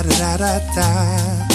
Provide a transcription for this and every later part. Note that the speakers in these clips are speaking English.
da-da-da-da-da.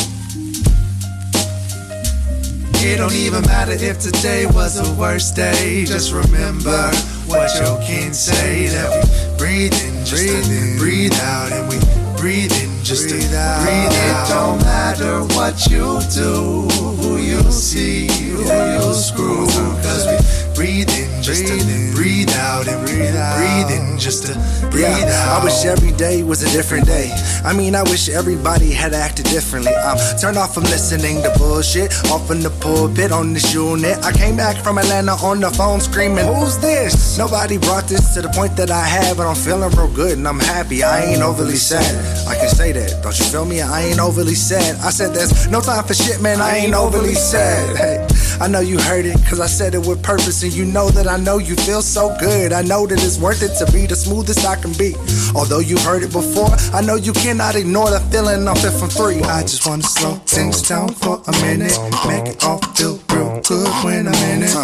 It don't even matter if today was the worst day. Just remember what your kids say. That we breathe in just to breathe out, and we breathe in just to breathe out. It don't matter what you do, who you see, who you screw. Cause we breathe in just to breathe out, and we breathe in just to breathe out. I wish every day was a different day. I mean, I wish everybody had acted differently. I'm turned off from listening to bullshit, off in the pulpit on this unit. I came back from Atlanta on the phone screaming, who's this? Nobody brought this to the point that I had, but I'm feeling real good and I'm happy. I ain't overly sad. I can say that, don't you feel me? I ain't overly sad. I said there's no time for shit, man. I ain't overly sad. Hey, I know you heard it, cause I said it with purpose, and you know that I know you feel so good. I know that it's worth it to be the smoothest I can be. Although you've heard it before, I know you cannot ignore the feeling I'm fit from 3. I just wanna slow things down for a minute, make it all feel real good when I'm in it.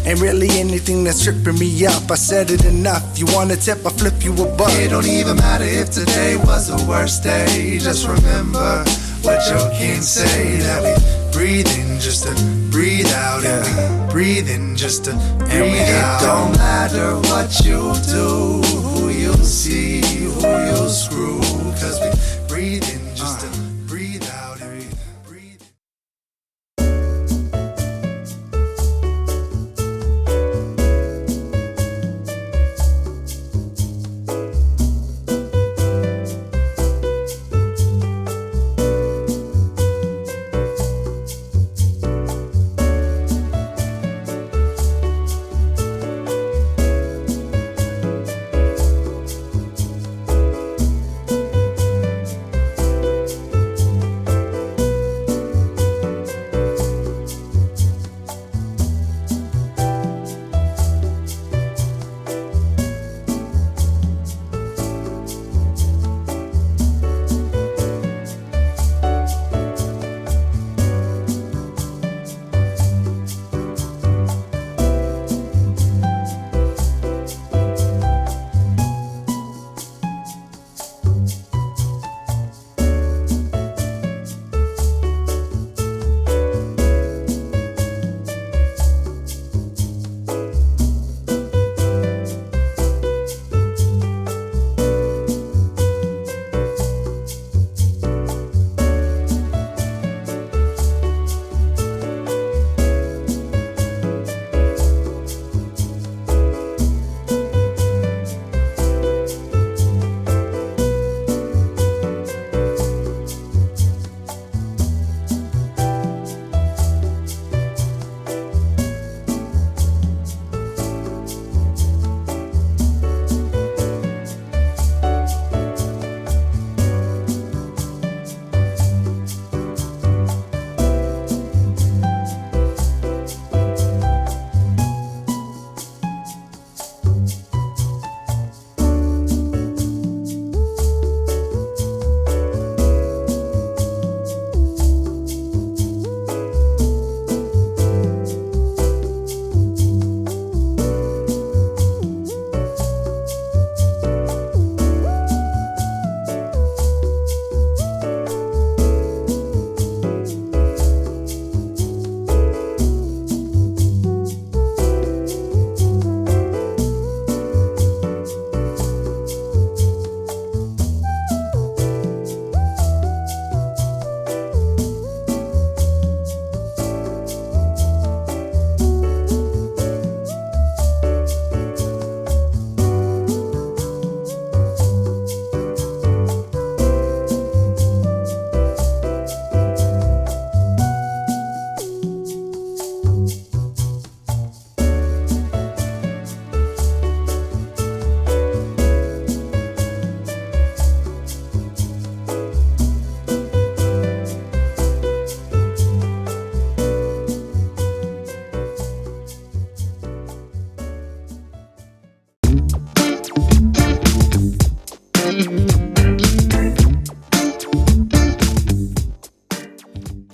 Ain't really anything that's tripping me up. I said it enough. You want a tip, I flip you a buck. It don't even matter if today was the worst day. Just remember what your kids say. That we breathe in just to breathe out, and we breathe in just to breathe out. It don't matter what you do, who you see, who you screw. Cause we breathe in